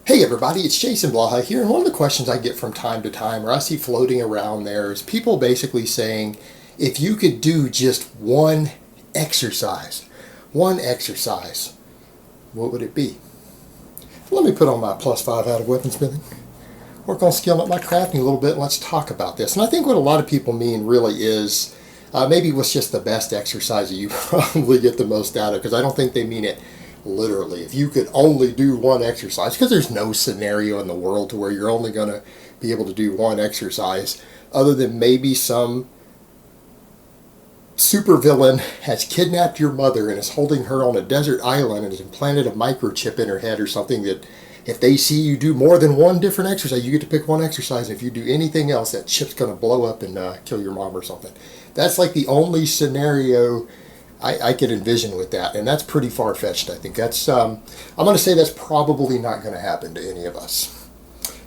Hey everybody, it's Jason Blaha here, and one of the questions I get from time to time, or I see floating around there, is people basically saying, if you could do just exercise, one exercise, what would it be? Let me put on my +5 out of weaponsmithing, work on skilling up my crafting a little bit, and let's talk about this. And I think what a lot of people mean really is, maybe what's just the best exercise that you probably get the most out of, because I don't think they mean it literally. If you could only do one exercise, because there's no scenario in the world to where you're only going to be able to do one exercise, other than maybe some supervillain has kidnapped your mother and is holding her on a desert island and has implanted a microchip in her head or something, that if they see you do more than one different exercise, you get to pick one exercise. If you do anything else, that chip's going to blow up and kill your mom or something. That's like the only scenario I could envision with that, and that's pretty far-fetched. I think that's, I'm going to say that's probably not going to happen to any of us.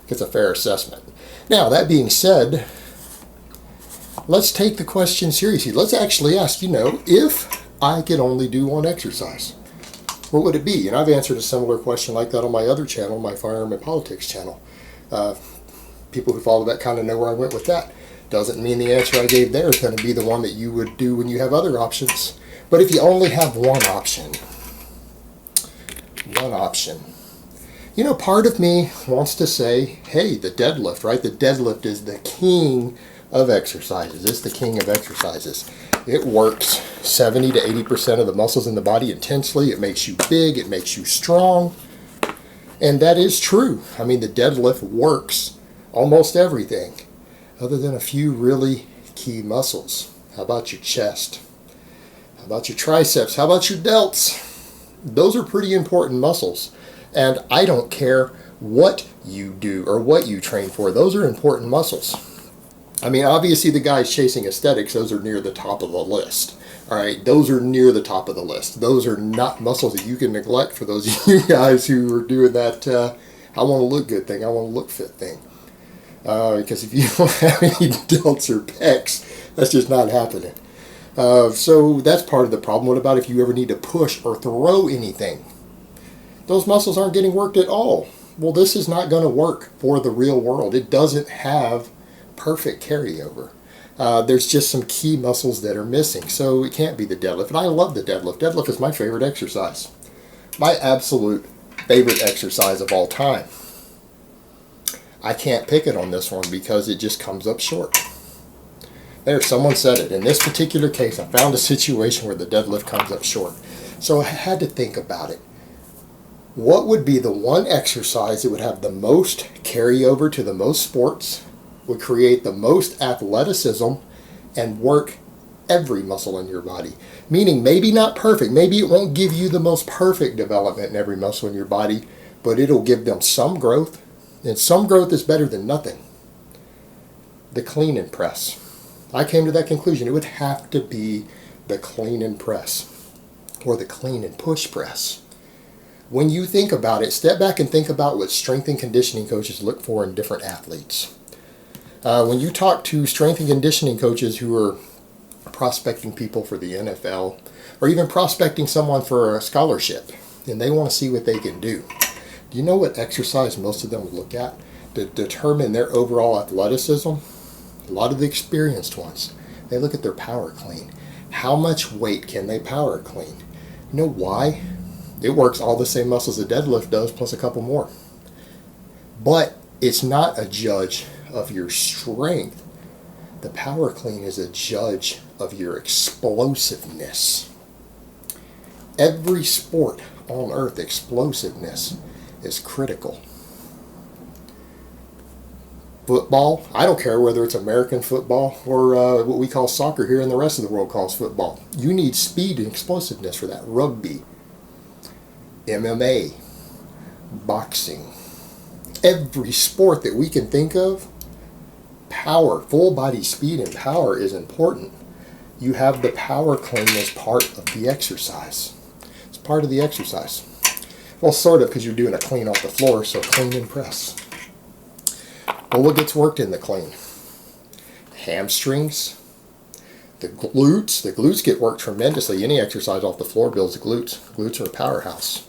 It's a fair assessment. Now, that being said, let's take the question seriously. Let's actually ask, if I could only do one exercise, what would it be? And I've answered a similar question like that on my other channel, my Firearm and Politics channel. People who follow that kind of know where I went with that. Doesn't mean the answer I gave there is going to be the one that you would do when you have other options. But if you only have one option, part of me wants to say, hey, the deadlift, right? The deadlift is the king of exercises. It's the king of exercises. It works 70 to 80% of the muscles in the body intensely. It makes you big. It makes you strong. And that is true. I mean, the deadlift works almost everything, other than a few really key muscles. How about your chest? How about your triceps? How about your delts? Those are pretty important muscles. And I don't care what you do or what you train for. Those are important muscles. I mean, obviously the guys chasing aesthetics, those are near the top of the list. All right, those are near the top of the list. Those are not muscles that you can neglect for those of you guys who are doing that I want to look good thing, I want to look fit thing. Because if you don't have any delts or pecs, that's just not happening. So that's part of the problem. What about if you ever need to push or throw anything? Those muscles aren't getting worked at all. Well, this is not going to work for the real world. It doesn't have perfect carryover. There's just some key muscles that are missing. So it can't be the deadlift. And I love the deadlift. Deadlift is my favorite exercise. My absolute favorite exercise of all time. I can't pick it on this one because it just comes up short. There, someone said it. In this particular case, I found a situation where the deadlift comes up short. So I had to think about it. What would be the one exercise that would have the most carryover to the most sports, would create the most athleticism, and work every muscle in your body? Meaning, maybe not perfect. Maybe it won't give you the most perfect development in every muscle in your body, but it'll give them some growth. And some growth is better than nothing. The clean and press. I came to that conclusion. It would have to be the clean and press, or the clean and push press. When you think about it, step back and think about what strength and conditioning coaches look for in different athletes. When you talk to strength and conditioning coaches who are prospecting people for the NFL, or even prospecting someone for a scholarship, and they want to see what they can do, do you know what exercise most of them look at to determine their overall athleticism? A lot of the experienced ones, they look at their power clean. How much weight can they power clean? You know why? It works all the same muscles the deadlift does, plus a couple more. But it's not a judge of your strength. The power clean is a judge of your explosiveness. Every sport on earth, explosiveness is critical. Football, I don't care whether it's American football or what we call soccer here and the rest of the world calls football. You need speed and explosiveness for that. Rugby, MMA, boxing, every sport that we can think of, power, full body speed and power is important. You have the power clean as part of the exercise. It's part of the exercise. Well, sort of, because you're doing a clean off the floor, so clean and press. Well, what gets worked in the clean? Hamstrings, the glutes. The glutes get worked tremendously. Any exercise off the floor builds the glutes. Glutes are a powerhouse.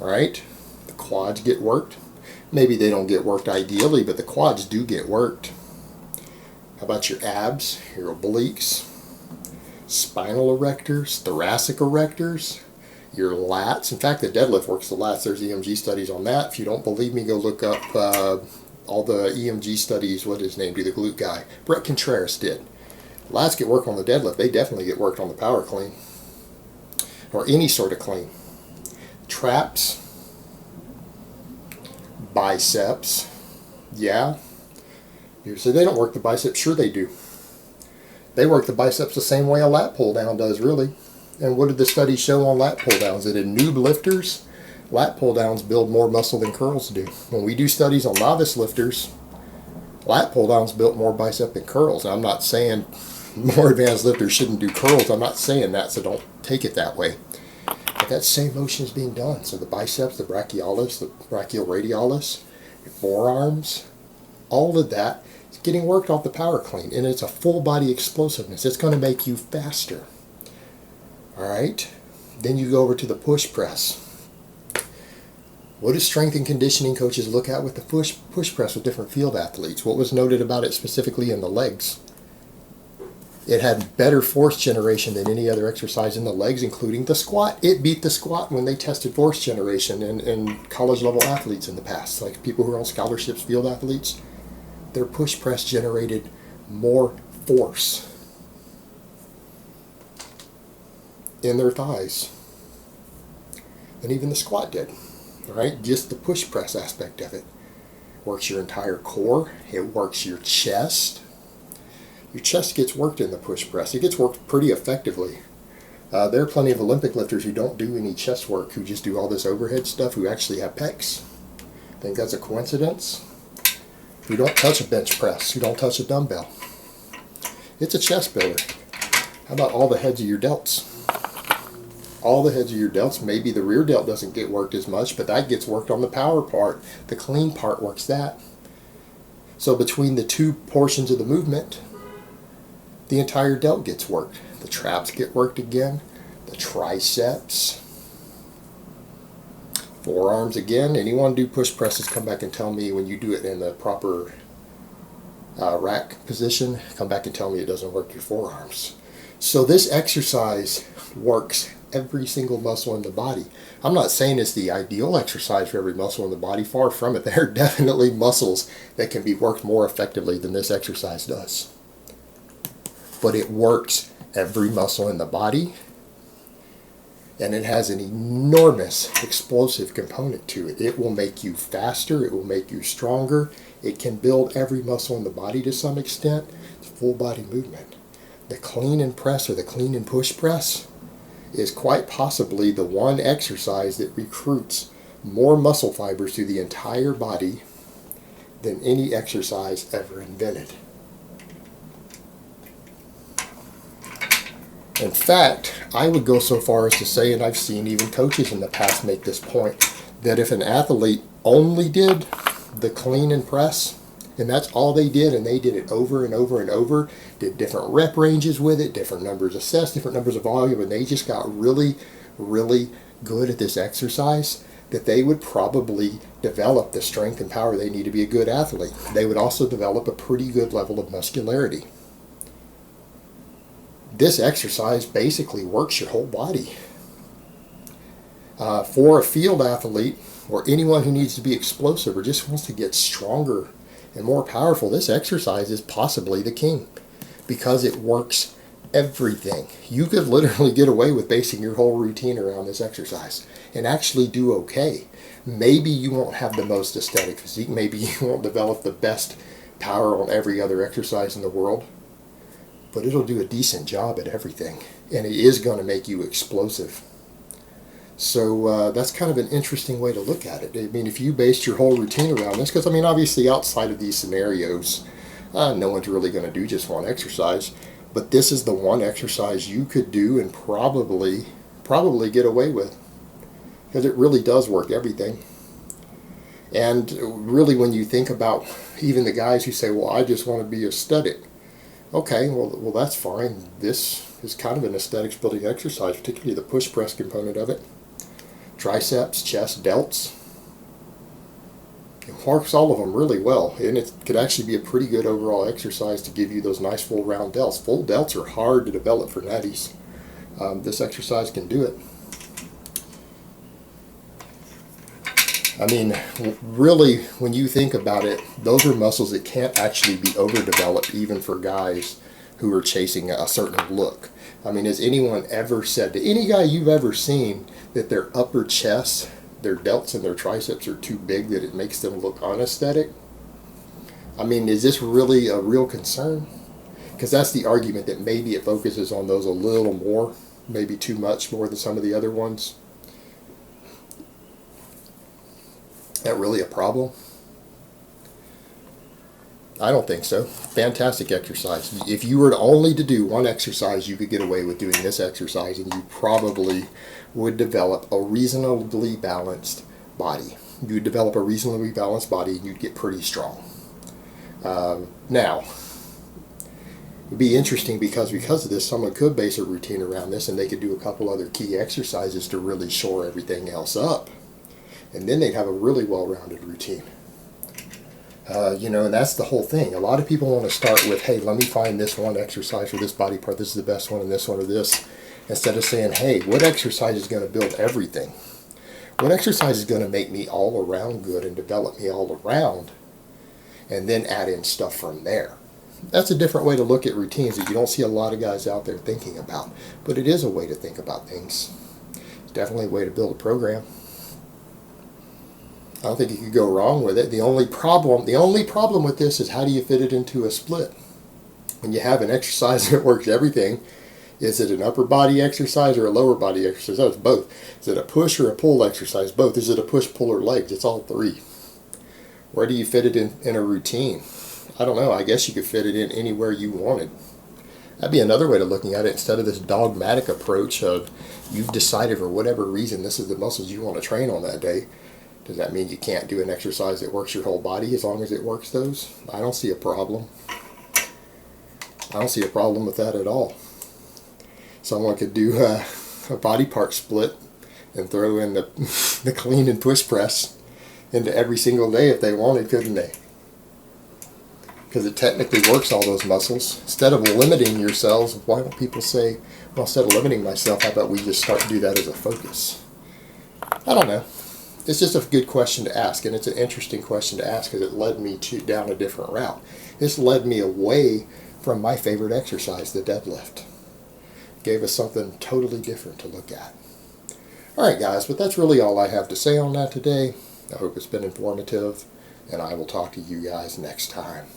All right? The quads get worked. Maybe they don't get worked ideally, but the quads do get worked. How about your abs, your obliques, spinal erectors, thoracic erectors, your lats? In fact, the deadlift works the lats. There's EMG studies on that. If you don't believe me, go look up all the EMG studies. What is his name? The glute guy. Brett Contreras did. Lats get work on the deadlift. They definitely get worked on the power clean, or any sort of clean. Traps, biceps, yeah. You say they don't work the biceps. Sure they do. They work the biceps the same way a lat pull down does, really. And what did the studies show on lat pull downs? That in noob lifters, lat pull downs build more muscle than curls do. When we do studies on novice lifters, lat pull downs built more bicep than curls. Now, I'm not saying more advanced lifters shouldn't do curls. I'm not saying that, so don't take it that way. But that same motion is being done. So the biceps, the brachialis, the brachioradialis, your forearms, all of that is getting worked off the power clean. And it's a full body explosiveness. It's going to make you faster. All right? Then you go over to the push press. What do strength and conditioning coaches look at with the push press with different field athletes? What was noted about it specifically in the legs? It had better force generation than any other exercise in the legs, including the squat. It beat the squat when they tested force generation in college level athletes in the past, like people who are on scholarships, field athletes. Their push press generated more force in their thighs than even the squat did. All right, just the push press aspect of it works your entire core. It works your chest. Your chest gets worked in the push press. It gets worked pretty effectively. There are plenty of Olympic lifters who don't do any chest work, who just do all this overhead stuff, who actually have pecs. Think that's a coincidence? Who don't touch a bench press, who don't touch a dumbbell. It's a chest builder. How about all the heads of your delts? All the heads of your delts. Maybe the rear delt doesn't get worked as much, but that gets worked on the power part. The clean part works that. So between the two portions of the movement, the entire delt gets worked. The traps get worked again. The triceps. Forearms again. Anyone do push presses, come back and tell me when you do it in the proper rack position. Come back and tell me it doesn't work your forearms. So this exercise works every single muscle in the body. I'm not saying it's the ideal exercise for every muscle in the body. Far from it. There are definitely muscles that can be worked more effectively than this exercise does. But it works every muscle in the body, and it has an enormous explosive component to it. It will make you faster. It will make you stronger. It can build every muscle in the body to some extent. It's full body movement. The clean and press, or the clean and push press, is quite possibly the one exercise that recruits more muscle fibers through the entire body than any exercise ever invented. In fact, I would go so far as to say, and I've seen even coaches in the past make this point, that if an athlete only did the clean and press, and that's all they did, and they did it over and over and over, did different rep ranges with it, different numbers of sets, different numbers of volume, and they just got really, really good at this exercise, that they would probably develop the strength and power they need to be a good athlete. They would also develop a pretty good level of muscularity. This exercise basically works your whole body. For a field athlete, or anyone who needs to be explosive or just wants to get stronger and more powerful, this exercise is possibly the king, because it works everything. You could literally get away with basing your whole routine around this exercise and actually do okay. Maybe you won't have the most aesthetic physique. Maybe you won't develop the best power on every other exercise in the world, but it'll do a decent job at everything, and it is going to make you explosive. So that's kind of an interesting way to look at it. I mean, if you based your whole routine around this, because I mean, obviously outside of these scenarios, no one's really going to do just one exercise, but this is the one exercise you could do and probably get away with, because it really does work everything. And really, when you think about even the guys who say, well, I just want to be aesthetic. Okay, well that's fine. This is kind of an aesthetics building exercise, particularly the push press component of it. Triceps, chest, delts. It works all of them really well, and it could actually be a pretty good overall exercise to give you those nice full round delts. Full delts are hard to develop for natties. This exercise can do it. I mean, really, when you think about it, those are muscles that can't actually be overdeveloped even for guys who are chasing a certain look. I mean, has anyone ever said to any guy you've ever seen that their upper chest, their delts and their triceps are too big that it makes them look unaesthetic? I mean, is this really a real concern? Because that's the argument, that maybe it focuses on those a little more, maybe too much more than some of the other ones. Is that really a problem? I don't think so. Fantastic exercise. If you were only to do one exercise, you could get away with doing this exercise, and you probably would develop a reasonably balanced body. You'd develop a reasonably balanced body, and you'd get pretty strong. Now, it'd be interesting because of this, someone could base a routine around this, and they could do a couple other key exercises to really shore everything else up. And then they'd have a really well-rounded routine. And that's the whole thing. A lot of people want to start with, hey, let me find this one exercise for this body part. This is the best one, and this one or this. Instead of saying, hey, what exercise is going to build everything? What exercise is going to make me all around good and develop me all around? And then add in stuff from there. That's a different way to look at routines that you don't see a lot of guys out there thinking about. But it is a way to think about things. It's definitely a way to build a program. I don't think you could go wrong with it. The only problem with this is, how do you fit it into a split? When you have an exercise that works everything, is it an upper body exercise or a lower body exercise? Oh, it's both. Is it a push or a pull exercise? Both. Is it a push, pull, or legs? It's all three. Where do you fit it in a routine? I don't know. I guess you could fit it in anywhere you wanted. That'd be another way of looking at it, instead of this dogmatic approach of, you've decided for whatever reason this is the muscles you want to train on that day. Does that mean you can't do an exercise that works your whole body as long as it works those? I don't see a problem. I don't see a problem with that at all. Someone could do a body part split and throw in the clean and push press into every single day if they wanted, couldn't they? Because it technically works all those muscles. Instead of limiting yourselves, why don't people say, well, instead of limiting myself, how about we just start to do that as a focus? I don't know. It's just a good question to ask, and it's an interesting question to ask because it led me down a different route. This led me away from my favorite exercise, the deadlift. Gave us something totally different to look at. Alright guys, but that's really all I have to say on that today. I hope it's been informative, and I will talk to you guys next time.